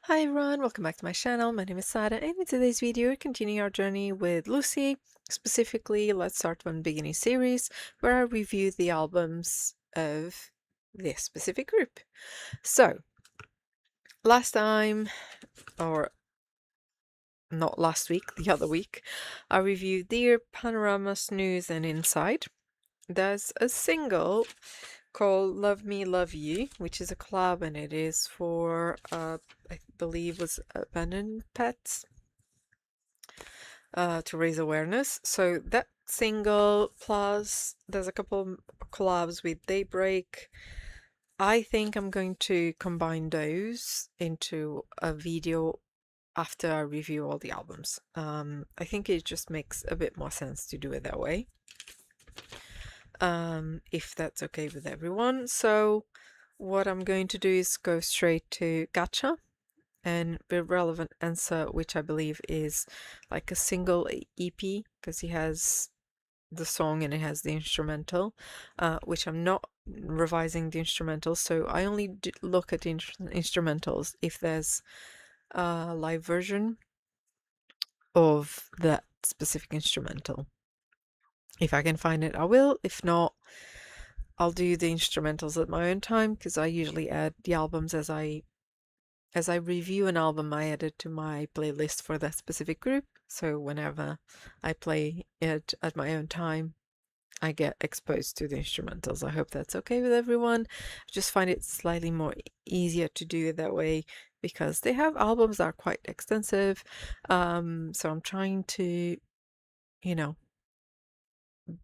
Hi everyone, welcome back to my channel. My name is Sarah, and in today's video we're continuing our journey with Lucy. Specifically, let's start from the beginning series where I review the albums of this specific group. So, last time, or not last week, the other week, I reviewed Dear Panorama, Snooze and Inside. There's a single called Love Me, Love You, which is a collab, and it is for, I believe was Abandoned Pets, to raise awareness. So that single, plus there's a couple collabs with Daybreak. I think I'm going to combine those into a video after I review all the albums. I think it just makes a bit more sense to do it that way. If that's okay with everyone. So what I'm going to do is go straight to GATCHA and the relevant answer, which I believe is like a single EP, because he has the song and it has the instrumental, which I'm not revising the instrumentals, so I only look at the instrumentals if there's a live version of that specific instrumental. If I can find it, I will. If not, I'll do the instrumentals at my own time, because I usually add the albums as I review an album. I add it to my playlist for that specific group, so whenever I play it at my own time, I get exposed to the instrumentals. I hope that's okay with everyone. I just find it slightly more easier to do it that way because they have albums that are quite extensive. So I'm trying to, you know,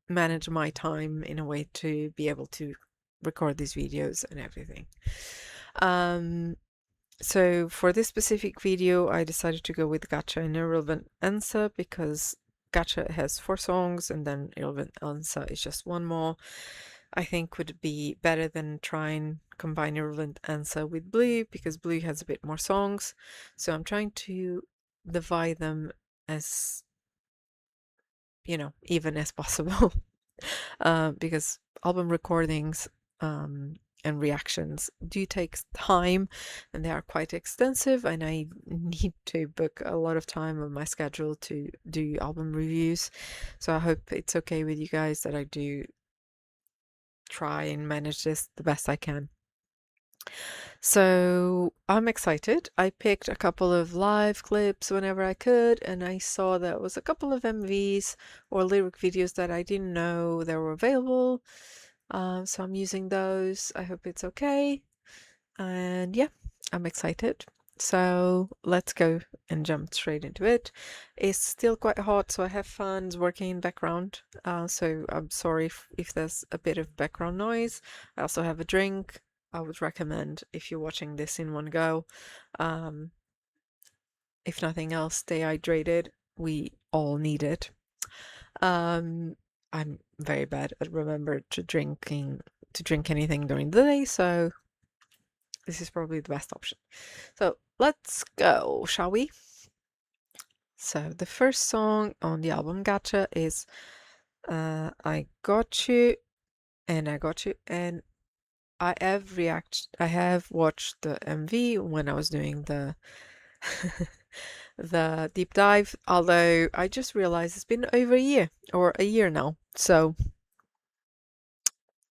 manage my time in a way to be able to record these videos and everything. So for this specific video, I decided to go with GATCHA and Irrelevant Answer because GATCHA has 4 songs and then Irrelevant Answer is just one more. I think would be better than trying combine Irrelevant Answer with Blue, because Blue has a bit more songs. So I'm trying to divide them as, even as possible. Because album recordings and reactions do take time, and they are quite extensive, and I need to book a lot of time on my schedule to do album reviews. So I hope it's okay with you guys that I do try and manage this the best I can. So I'm excited. I picked a couple of live clips whenever I could, and I saw there was a couple of MVs or lyric videos that I didn't know they were available. So I'm using those. I hope it's okay. And yeah, I'm excited. So let's go and jump straight into it. It's still quite hot, so I have fans working in background. So I'm sorry if there's a bit of background noise. I also have a drink. I would recommend, if you're watching this in one go, if nothing else, stay hydrated. We all need it. I'm very bad at remember to drink anything during the day, so this is probably the best option. So let's go, shall we? So the first song on the album GATCHA is I Got You, and I Got You, and I have watched the MV when I was doing the the deep dive, although I just realized it's been over a year now, so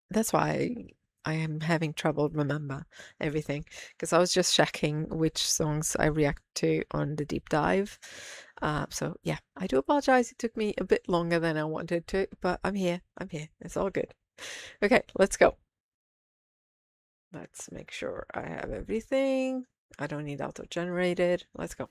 that's why I am having trouble remember everything, because I was just checking which songs I react to on the deep dive. So yeah, I do apologize. It took me a bit longer than I wanted to, but I'm here. It's all good. Okay, let's go. Let's make sure I have everything. I don't need auto-generated. Let's go.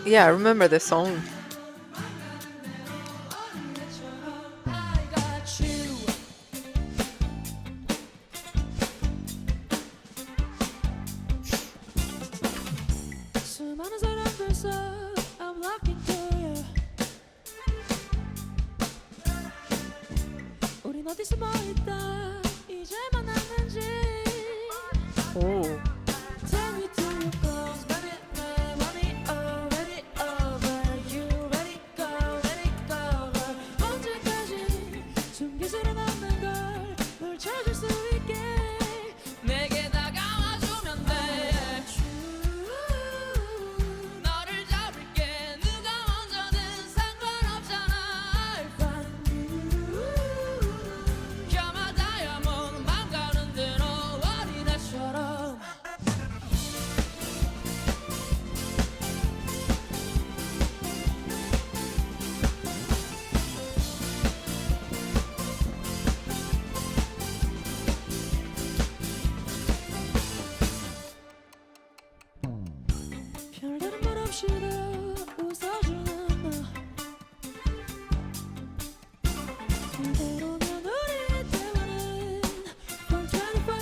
Yeah, I remember this song. Oh. 부르면 우리 대화는 from 24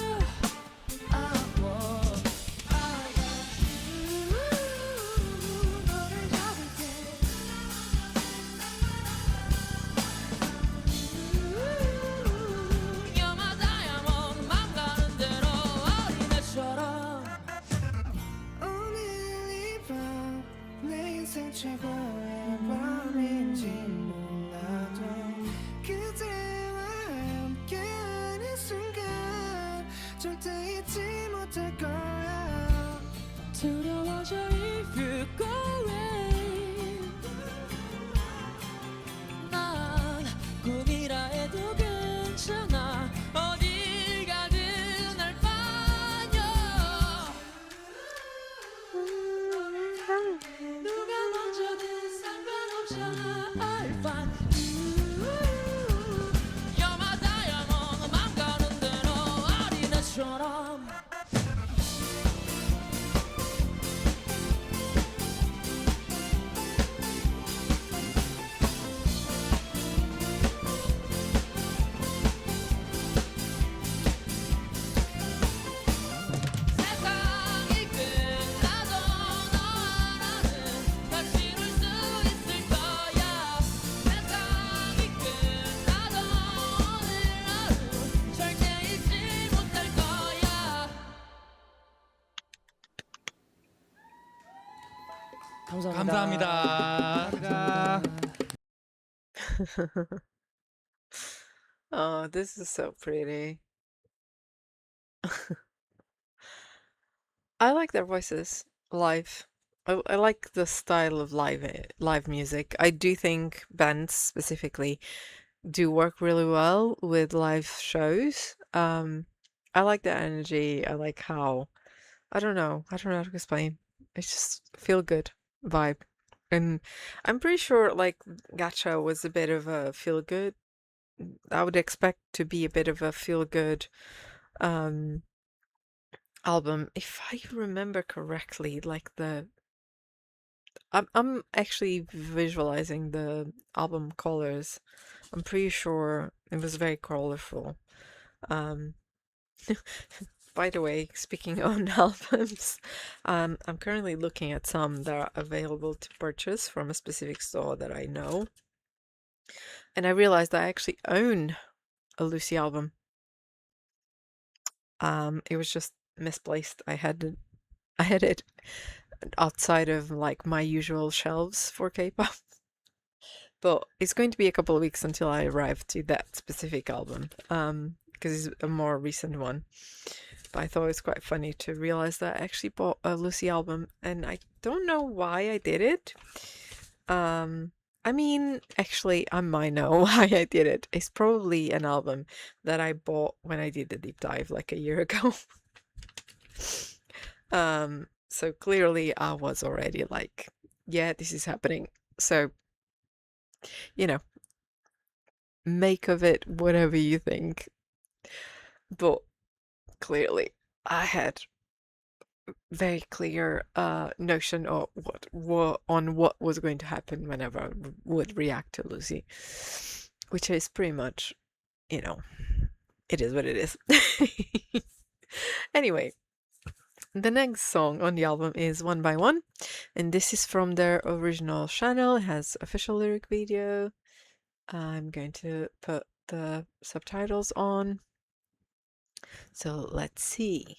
hours. I got you. 너를 잡을게. You're my diamond. 맘 가는 대로 어린애처럼. 오늘 이 밤 내 인생 최고의 밤인지 몰라도 그대와 함께하는 순간 절대 잊지 못할 거야. 두려워져 if you go away. 난 꿈이라 해도 괜찮아. 어딜 가든 날 빠져. 누가 먼저든 상관없잖아. I'll find you. You're my diamond. 맘 가는 대로 어린애처럼. 세상이 끝나도 너 하나는 다시 이룰 수 있을 거야. 세상이 끝나도 오늘 하루 절대 잊지 못할 거야. 감사합니다. Oh, this is so pretty. I like their voices live. I like the style of live music. I do think bands specifically do work really well with live shows. I like the energy. I like how I don't know how to explain. It's just feel good vibe. And I'm pretty sure like Gacha was a bit of a feel good. I would expect to be a bit of a feel good um album if I remember correctly. Like I'm actually visualizing the album colors. I'm pretty sure it was very colorful. Um By the way, speaking on albums, I'm currently looking at some that are available to purchase from a specific store that I know. And I realized I actually own a Lucy album. It was just misplaced. I had it outside of like my usual shelves for K-pop. But it's going to be a couple of weeks until I arrive to that specific album. Because it's a more recent one. But I thought it was quite funny to realize that I actually bought a Lucy album, and I don't know why I did it. I mean, actually, I might know why I did it. It's probably an album that I bought when I did the deep dive like a year ago. So clearly I was already like, yeah, this is happening. So, you know, make of it whatever you think. But clearly I had very clear notion of what was going to happen whenever I would react to Lucy, which is pretty much, you know, it is what it is. Anyway, the next song on the album is One by One, and this is from their original channel. It has official lyric video. I'm going to put the subtitles on. So let's see.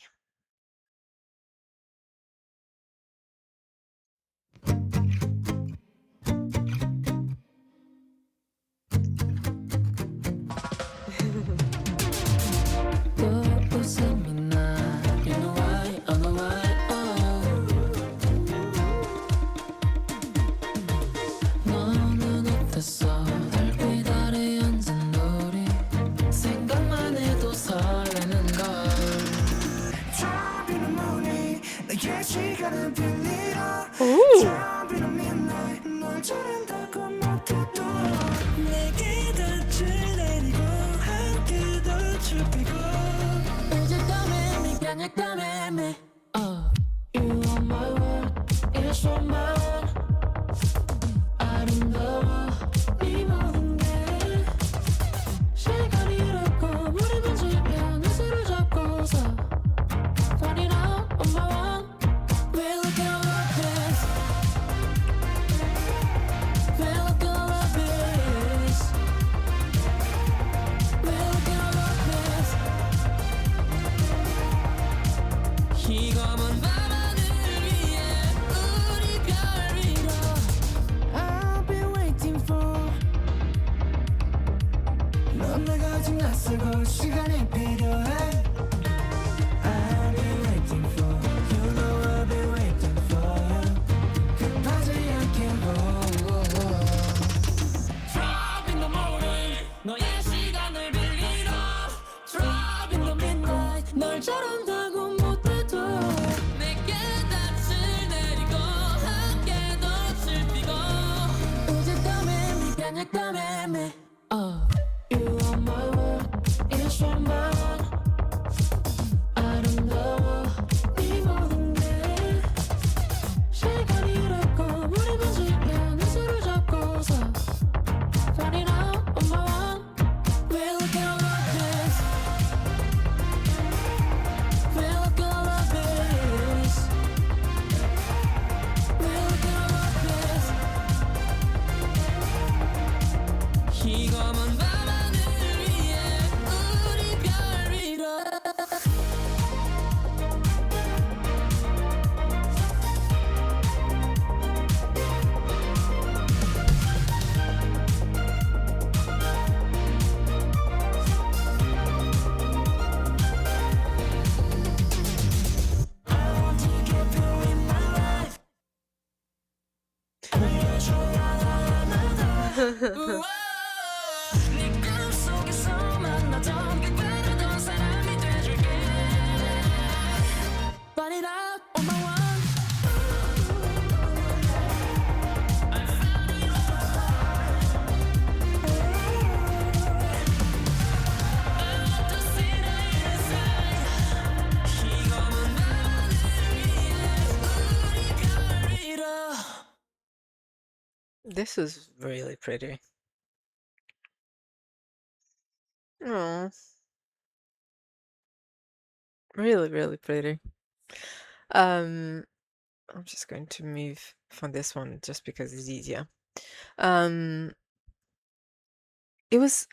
넌 내가 아직 낯설고 시간이 필요해 I'll be waiting for you know I'll be waiting for you 급하지 않게 Drop in the morning 너의 시간을 빌리러 Drop in the midnight 널 잘한다고 못해도 내게 낯을 내리고 함께 덫을 뛰고 우직감에 미변했다며 me You are my world It's your mind 아름다워 네 모든 게 시간이 이렇고 우리 마주면 내 손을 잡고서 Find it out on my own We're looking all of this We're looking all of this We're looking all of this 이 검은 밤하늘 위에 우리 별 위로 I want to keep you in my life 알려줘 하나하나 우와 네 꿈속에서 만나던 그때라던 사람이 돼줄게 Burn it up on my one I found it I want to see the inside 이 검은 밤하늘 위에 우리 별 위로 This is really pretty. Oh, really, really pretty. I'm just going to move from this one just because it's easier. It was,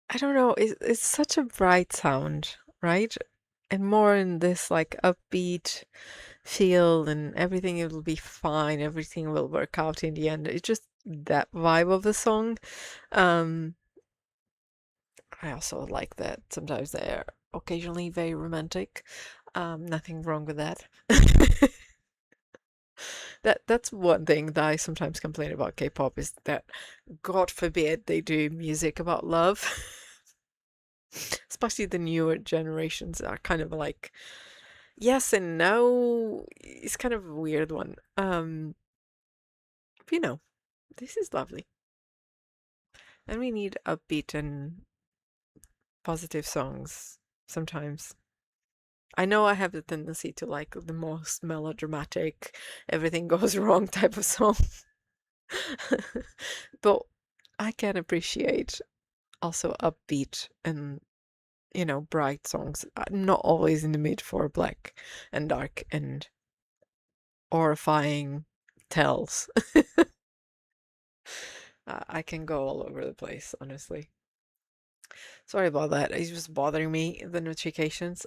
I don't know, it's such a bright sound, right? And more in this like upbeat feel and everything will be fine, everything will work out in the end. It's just that vibe of the song. I also like that sometimes they're occasionally very romantic. Nothing wrong with that. That's one thing that I sometimes complain about K-pop is that God forbid they do music about love. Especially the newer generations are kind of like yes and no. It's kind of a weird one. But you know, this is lovely. And we need upbeat and positive songs sometimes. I know I have the tendency to like the most melodramatic, everything goes wrong type of song. But I can appreciate also upbeat and, you know, bright songs. I'm not always in the mood for black and dark and horrifying tells. I can go all over the place, honestly. Sorry about that. It's just bothering me, the notifications.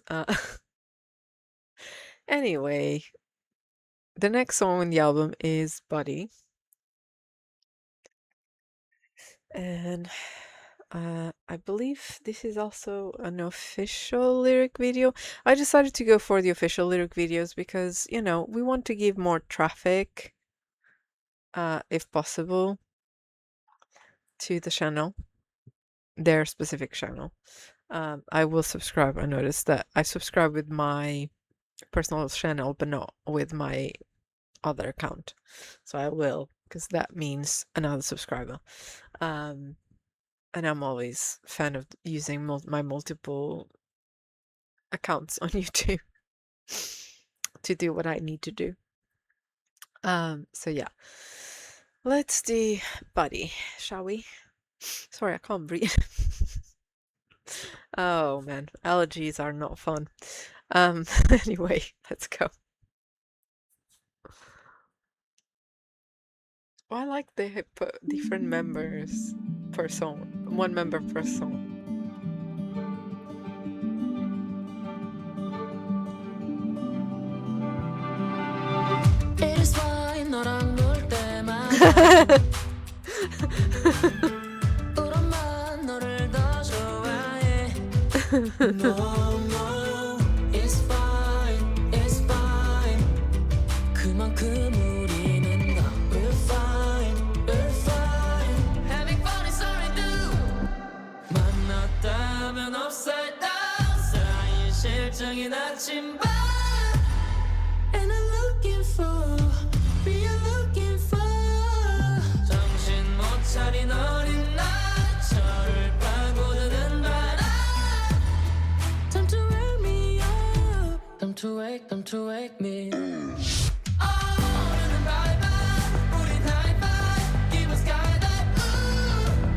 Anyway, the next song on the album is Buddy. And I believe this is also an official lyric video. I decided to go for the official lyric videos because, you know, we want to give more traffic, if possible, to the channel, their specific channel. I will subscribe. I noticed that I subscribe with my personal channel, but not with my other account. So I will, because that means another subscriber. And I'm always a fan of using my multiple accounts on YouTube to do what I need to do. So yeah, let's do Buddy, shall we? Sorry, I can't breathe. Oh man, allergies are not fun. Anyway, let's go. Oh, I like they put different members per song, one member per song. It is fine 너랑 놀 때마다 them to wake me. 오늘은 bye-bye, 우린 high-five, give us skydive,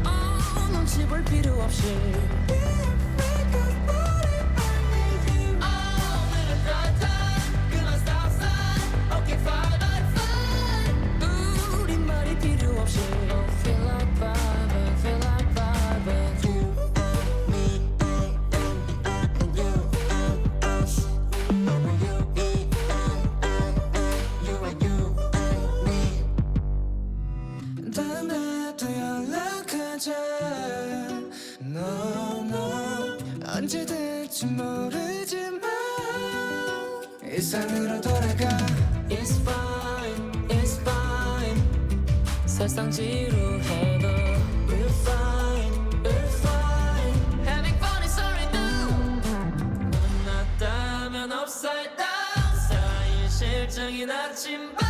ooh. 눈치 볼 필요 없이. 오늘은 drive time, 그만 stop sign, okay fine, fine. 우리말이 필요 없이. Feel like vibing, feel like vibing. You and me, and you and us. You and you and me. 다음에 또 연락하자. No, no. 언제 될지 모르지만 일상으로 돌아가. It's fine, it's fine. 세상 지루해도 we're fine, we're fine. Having fun is all we do. 만났다면 upside down. 사인 실증이 나침반.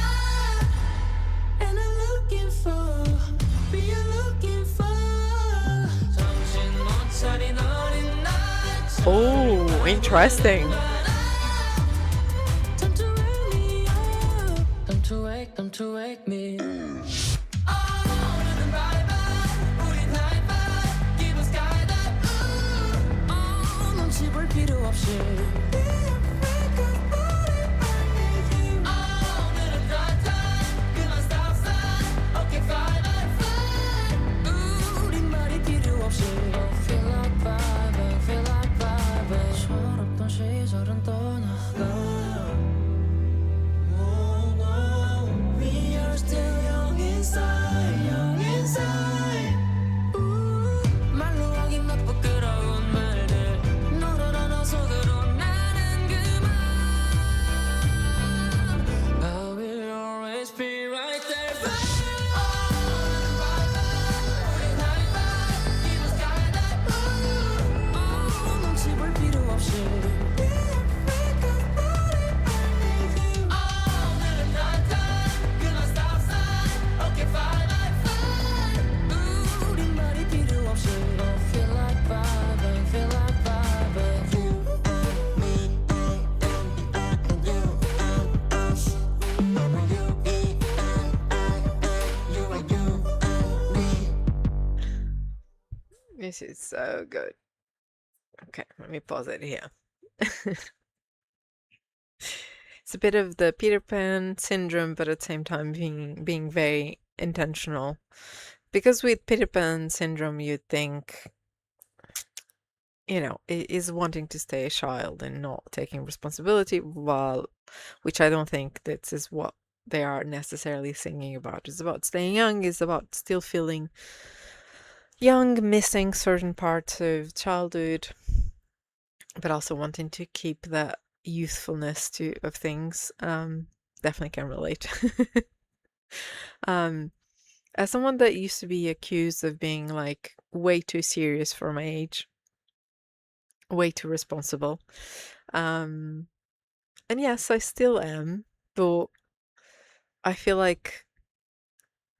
And I'm looking for, be you looking for. 정신 못 차린 어린 날. Oh, interesting. Time to wake me up. Time to wake, time to wake me. 오늘은 bye-bye, 우린 high-five, give us skydive, ooh. 눈치 볼 필요 없이. 오늘은 drive time, 그만 stop sign, okay fine, fine. 우리말이 필요 없이. Feel like vibing, feel like vibing. 철없던 시절은 떠나가. We are still young inside, young inside. 말로 하긴 나 부끄러운 말들. 너를 너 속으로 나는 그만. I will always be right there for you. 우린 high-five, give us skydive, ooh. 눈치 볼 필요 없이. 오늘은 drive time, 그만 stop sign, okay fine, fine. 우리말이 필요 없이. Feel like vibing, feel like vibing. You and me, and you and us. You and you and me. This is so good. Okay, let me pause it here. It's a bit of the Peter Pan syndrome, but at the same time being very intentional. Because with Peter Pan syndrome, you'd think, is wanting to stay a child and not taking responsibility, which I don't think this is what they are necessarily singing about. It's about staying young, it's about still feeling young, missing certain parts of childhood, but also wanting to keep that youthfulness of things. Definitely can relate. As someone that used to be accused of being like way too serious for my age, way too responsible, and yes, I still am, but I feel like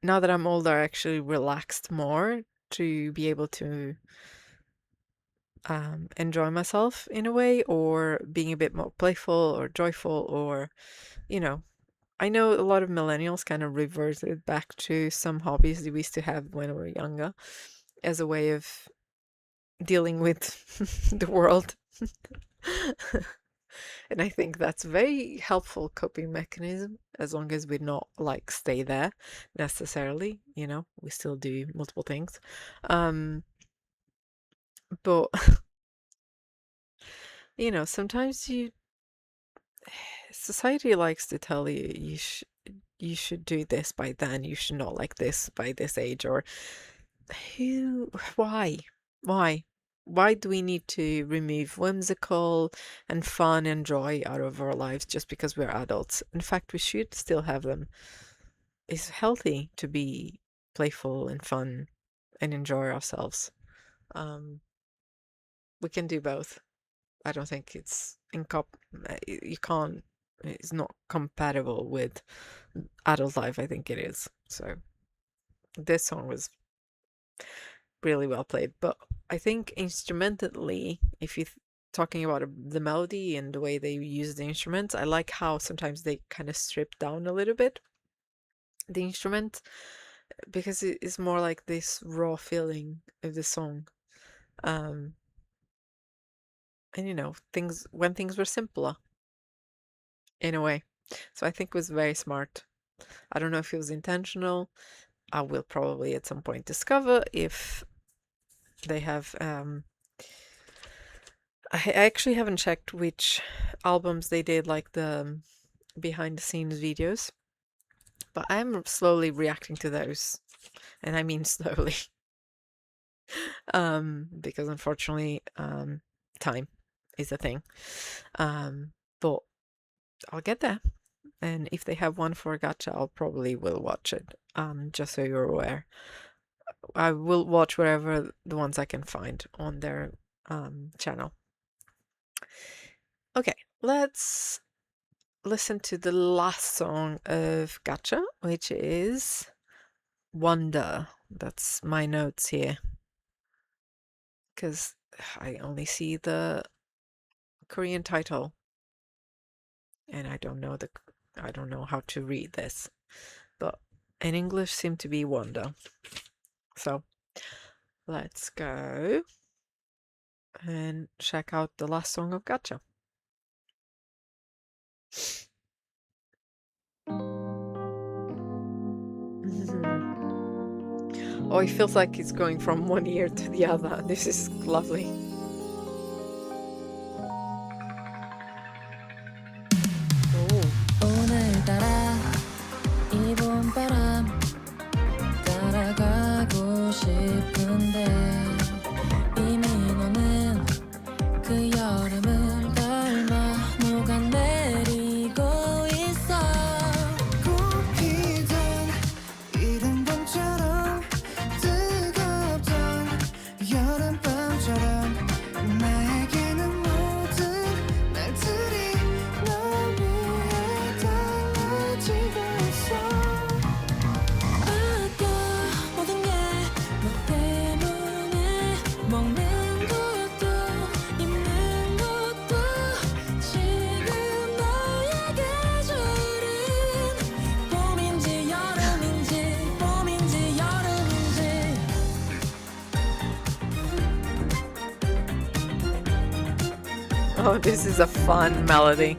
now that I'm older, I actually relaxed more to be able to enjoy myself in a way, or being a bit more playful or joyful, or I know a lot of millennials kind of reverted back to some hobbies that we used to have when we were younger as a way of dealing with the world. And I think that's a very helpful coping mechanism, as long as we not like stay there necessarily, we still do multiple things. But sometimes society likes to tell you you should do this by then, you should not like this by this age, or why do we need to remove whimsical and fun and joy out of our lives just because we're adults? In fact, we should still have them. It's healthy to be playful and fun and enjoy ourselves. We can do both. I don't think it's it's not compatible with adult life. I think it is. So this song was really well played, but I think instrumentally, if you talking about the melody and the way they use the instruments, I like how sometimes they kind of strip down a little bit the instrument because it is more like this raw feeling of the song. Um, and things when things were simpler in a way. So I think it was very smart. I don't know if it was intentional. I will probably at some point discover if they have. I actually haven't checked which albums they did like the behind the scenes videos, but I'm slowly reacting to those, and I mean slowly, because unfortunately, time is a thing. But I'll get there, and if they have one for Gacha, I'll probably will watch it. Just so you're aware, I will watch wherever the ones I can find on their channel. Okay, let's listen to the last song of Gacha, which is Wonder. That's my notes here because I only see the Korean title and I don't know how to read this, but in English seemed to be Wonder. So let's go and check out the last song of Gacha. Oh, it feels like it's going from one ear to the other. This is lovely. 오늘따라 이 봄바람 따라가고 싶은데 이미 너는 그 여름을 닮아 녹아내리고 있어 꽃피던 이른 봄처럼 뜨겁던 여름밤처럼 나에게는 모든 날들이 널 위해 달라지고 있어 아껴 모든 게 너 때문에 먹는 것도 입는 것도 지금 너의 계절은 봄인지 여름인지 봄인지 여름인지 Oh, this is a fun melody.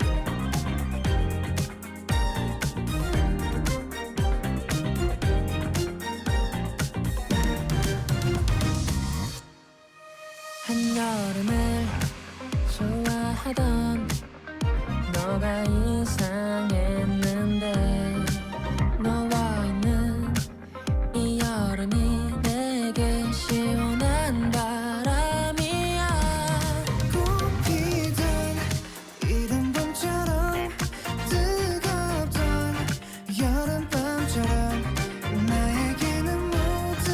한여름을 좋아하던 너가 이상했는데 너와 있는 이 여름이 내게 시원한 바람이야 꽃피던 이른 봄처럼 뜨겁던 여름밤처럼 나에게는 모든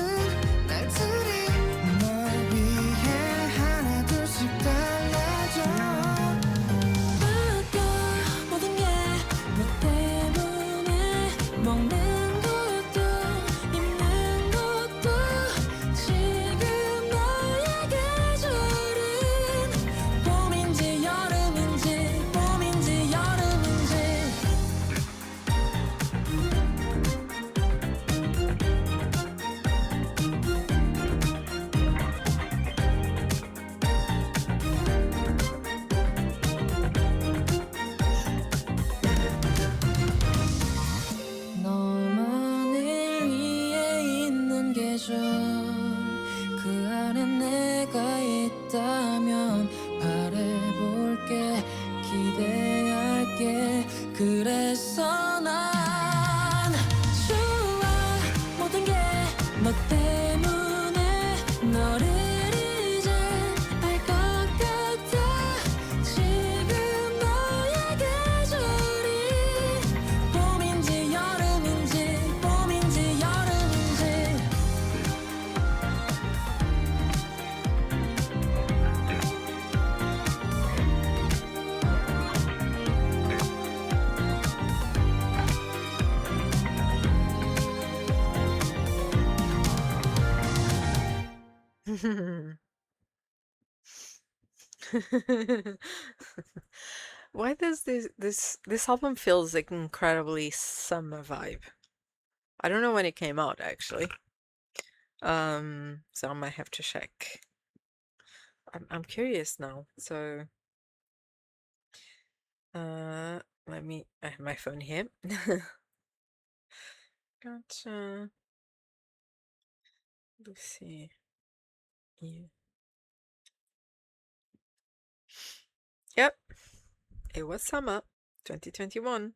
날들이 널 위해 하나둘씩 달라져 아껴 모든 게 너 때문에 먹는 것도 입는 것도 지금 너의 계절은 봄인지 여름인지 봄인지 여름인지 너만을 위해 있는 계절 그 안에 내가 있다면 바래볼게 기대할게 그래서 난 좋아 모든 게 너 때문에 너를 이제 알 것 같아 지금 너의 계절이 봄인지 여름인지 봄인지 여름인지 Why does this album feels like incredibly summer vibe? I don't know when it came out actually. So I might have to check. I'm curious now. So uh let me I have my phone here. Gotcha. Let's see. Yeah. Yep, it was summer 2021.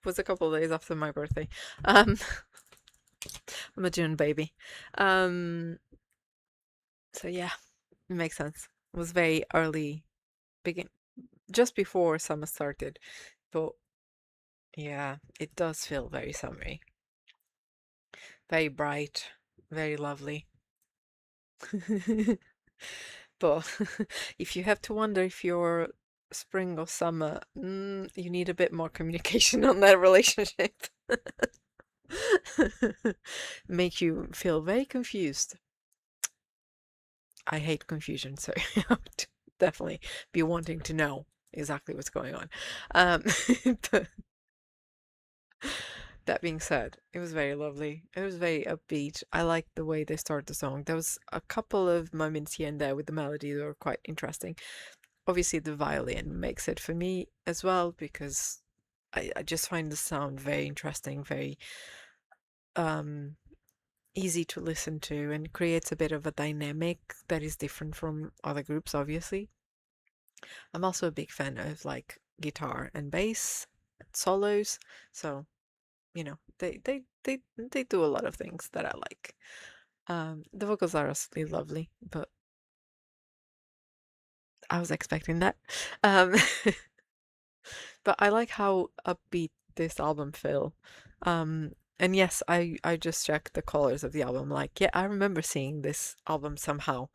Was a couple of days after my birthday. Um I'm a June baby. Um so yeah, it makes sense. It was very early begin just before summer started. But yeah, it does feel very summery. Very bright, very lovely. But if you have to wonder if you're spring or summer, you need a bit more communication on that relationship. Make you feel very confused. I hate confusion, so I would definitely be wanting to know exactly what's going on. Um, but that being said, it was very lovely. It was very upbeat. I liked the way they started the song. There was a couple of moments here and there with the melody that were quite interesting. Obviously, the violin makes it for me as well because I just find the sound very interesting, very um easy to listen to, and creates a bit of a dynamic that is different from other groups, obviously. I'm also a big fan of like guitar and bass solos, so they do a lot of things that I like. The vocals are absolutely lovely, but I was expecting that. Um, but I like how upbeat this album feel. And yes, I just checked the colors of the album. Like, yeah, I remember seeing this album somehow.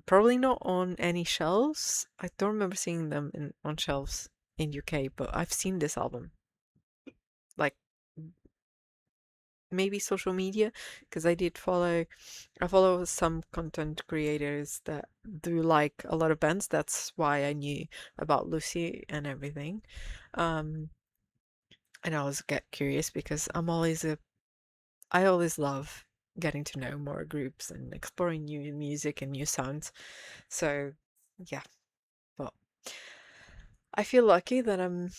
Probably not on any shelves. I don't remember seeing them on shelves in UK, but I've seen this album. Like maybe social media, because I follow some content creators that do like a lot of bands. That's why I knew about Lucy and everything. Um, and I always get curious because I always love getting to know more groups and exploring new music and new sounds. So yeah, but I feel lucky that I'm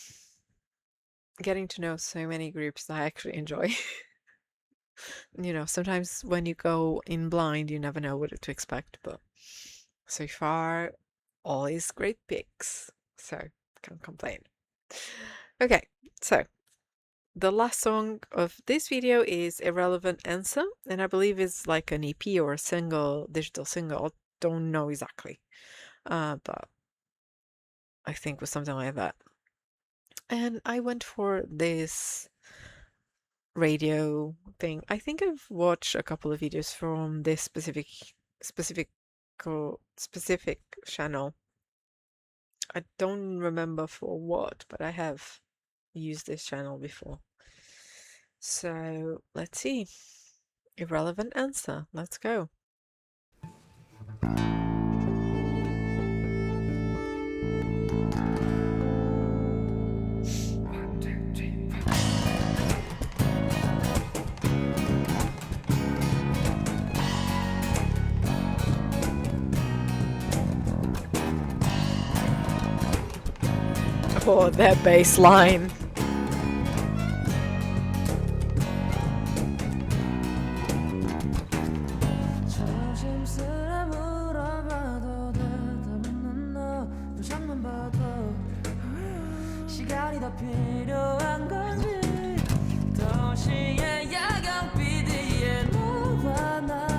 getting to know so many groups that I actually enjoy. Sometimes when you go in blind, you never know what to expect, but so far, always great picks. So, can't complain. Okay, so the last song of this video is Irrelevant Answer, and I believe it's like an EP or a single, digital single. I don't know exactly, but I think it was something like that. And I went for this radio thing. I think I've watched a couple of videos from this specific specific channel. I don't remember for what, but I have used this channel before. So let's see. Irrelevant answer. Let's go. Oh, that bass line. 조심스레 물어봐도 대답은 너 표정만 봐도 시간이 더 필요한 건지 도시의 야경 비디에 너와 나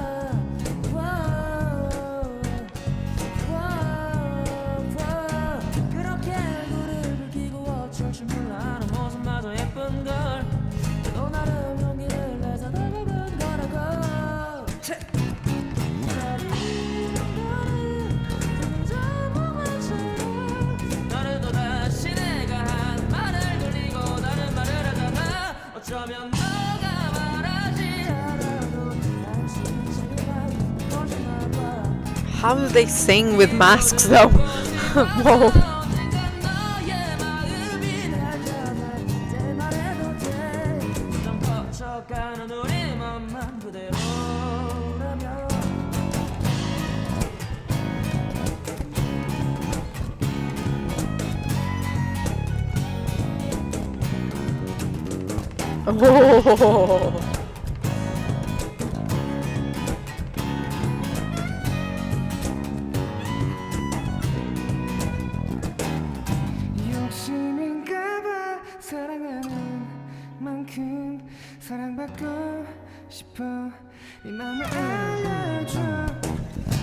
그렇게 불을 끼고 어쩔 줄 몰라 너 모습마저 예쁜걸 또 나름 용기를 내서 다가간 거라고 너는 또다시 내가 한 말을 돌리고 다른 말을 How do they sing with masks though? Whoa. 언젠간 너의 마음이 날 잡아 내 말해도 돼 점점 커져가는 우리 맘만 그대로라면 Oh. 욕심인가봐 사랑하는 만큼 사랑받고 싶어 네 맘을 알려줘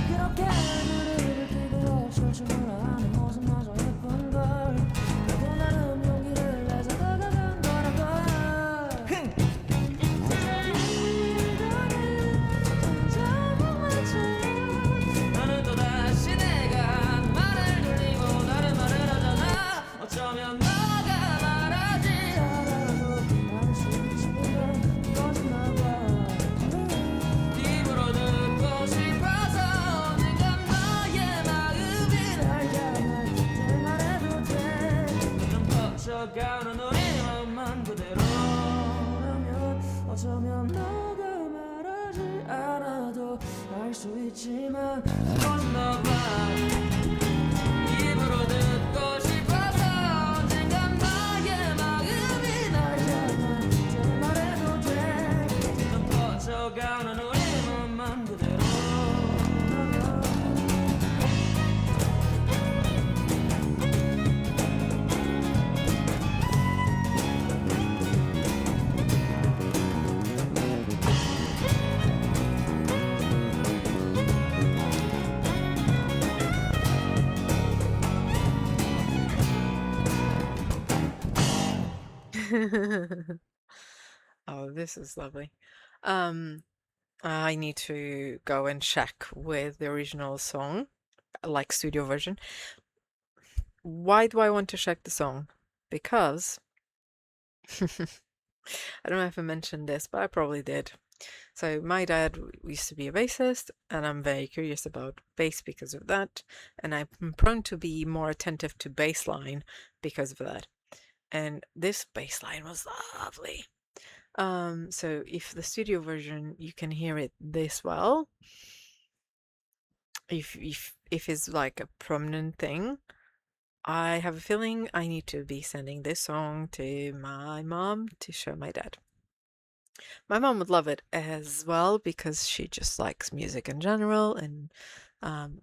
그렇게 무릎을 꿇고 어쩔 줄 몰라 하는 모습마저 예쁜걸 그리고 나는 용기를 내서 다가간 거라고 너는 또다시 내가 말을 돌리고 다른 말을 하잖아 어쩌면 너가 말하지 않아도 알 수 있지만 거짓말과 입으로 듣고 싶어서 언젠간 너의 마음이 날 잡아 그때 말해도 돼 점점 커져가는 우리 맘만 그대로라면 어쩌면 너가 말하지 않아도 알 수 있지만 건너봐 입으로 듣고 싶어서 언젠간 너의 마음이 날 잡아 그때 말해도 돼 점점 커져가는 우리 맘만 그대로라면 Oh, this is lovely. Um, I need to go and check with the original song, like studio version. Why do I want to check the song? Because I don't know if I mentioned this, but I probably did. So my dad used to be a bassist, and I'm very curious about bass because of that, and I'm prone to be more attentive to bass line because of that. And this bass line was lovely. So if the studio version you can hear it this well, if it's like a prominent thing, I have a feeling I need to be sending this song to my mom to show my dad. My mom would love it as well because she just likes music in general, and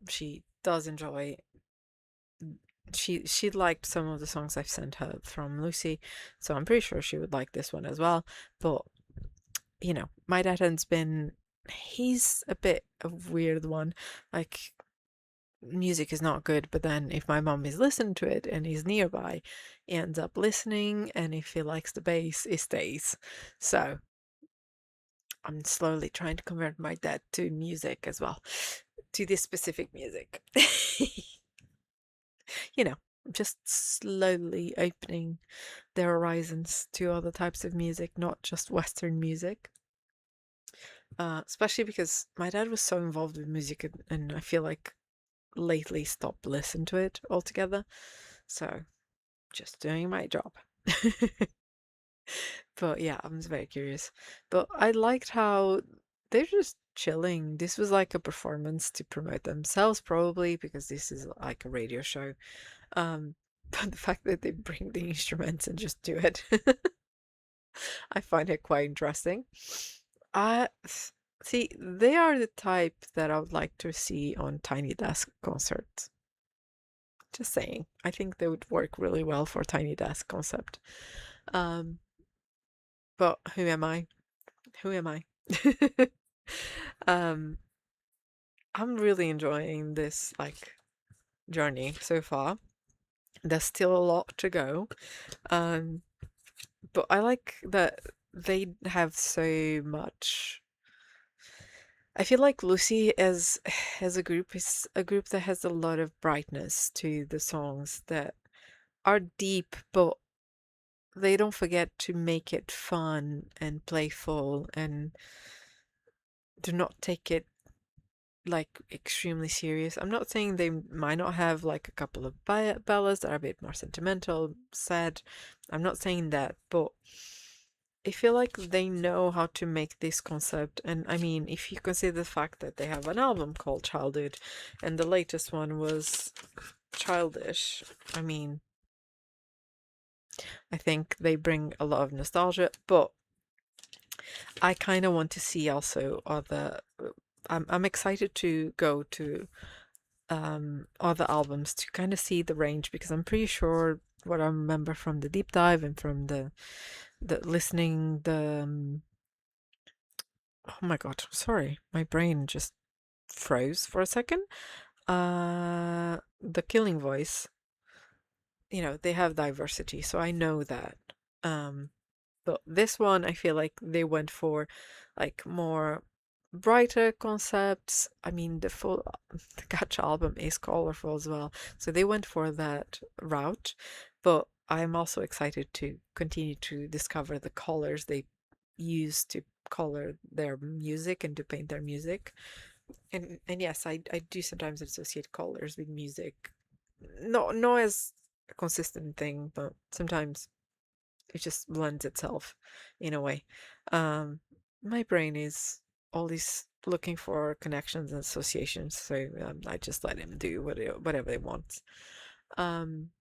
she does enjoy. She liked some of the songs I've sent her from Lucy, so I'm pretty sure she would like this one as well. But you know, my dad has been. He's a bit a weird one. Like, music is not good, but then if my mom is listening to it and he's nearby, he ends up listening, and if he likes the bass, it stays. So I'm slowly trying to convert my dad to music as well, to this specific music. You know, just slowly opening their horizons to other types of music, not just Western music. Especially because my dad was so involved with music, and I feel like lately stopped listening to it altogether. So just doing my job. But yeah, I'm very curious. But I liked how they're just chilling. This was like a performance to promote themselves, probably because this is like a radio show. But the fact that they bring the instruments and just do it, I find it quite interesting. I see they are the type that I would like to see on Tiny Desk concerts. Just saying. I think they would work really well for Tiny Desk concept. Um, but who am I? Who am I? um, I'm really enjoying this like journey so far. There's still a lot to go. Um, but I like that they have so much. I feel like Lucy as a group is a group that has a lot of brightness to the songs that are deep, but they don't forget to make it fun and playful and do not take it like extremely serious. I'm not saying they might not have like a couple of ballads that are a bit more sentimental, sad. I'm not saying that, but I feel like they know how to make this concept. And I mean, if you consider the fact that they have an album called Childhood and the latest one was Childish, I mean, I think they bring a lot of nostalgia, but I kind of want to see also other. I'm excited to go to other albums to kind of see the range because I'm pretty sure what I remember from the deep dive and from the listening the oh my god, sorry, my brain just froze for a second. The Killing Voice, you know, they have diversity, so I know that. Um, But this one, I feel like they went for like more brighter concepts. I mean, the Gacha album is colorful as well, so they went for that route. But I'm also excited to continue to discover the colors they use to color their music and to paint their music. And yes, I do sometimes associate colors with music. Not as a consistent thing, but sometimes it just blends itself in a way. Um, my brain is always looking for connections and associations, so I just let him do whatever they want. Um,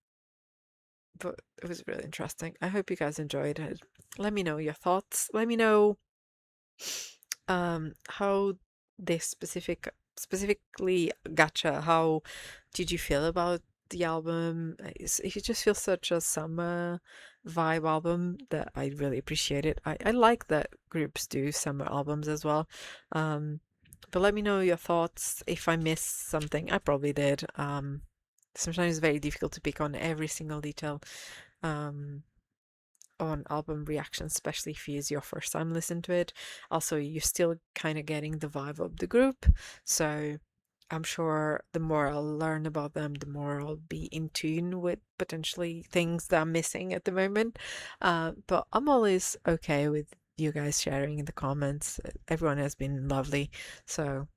but it was really interesting. I hope you guys enjoyed it. Let me know your thoughts. Let me know how this specifically Gacha, how did you feel about the album? It just feels such a summer vibe album that I really appreciate it. I like that groups do summer albums as well. Um, but let me know your thoughts. If I missed something, I probably did. Sometimes it's very difficult to pick on every single detail. Um, on album reactions, especially if it's your first time listening to it. Also, you're still kind of getting the vibe of the group, so I'm sure the more I'll learn about them, the more I'll be in tune with potentially things that I'm missing at the moment. But I'm always okay with you guys sharing in the comments. Everyone has been lovely, so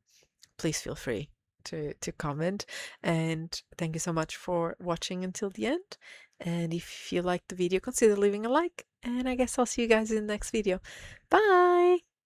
please feel free to comment. And thank you so much for watching until the end. And if you liked the video, consider leaving a like. And I guess I'll see you guys in the next video. Bye!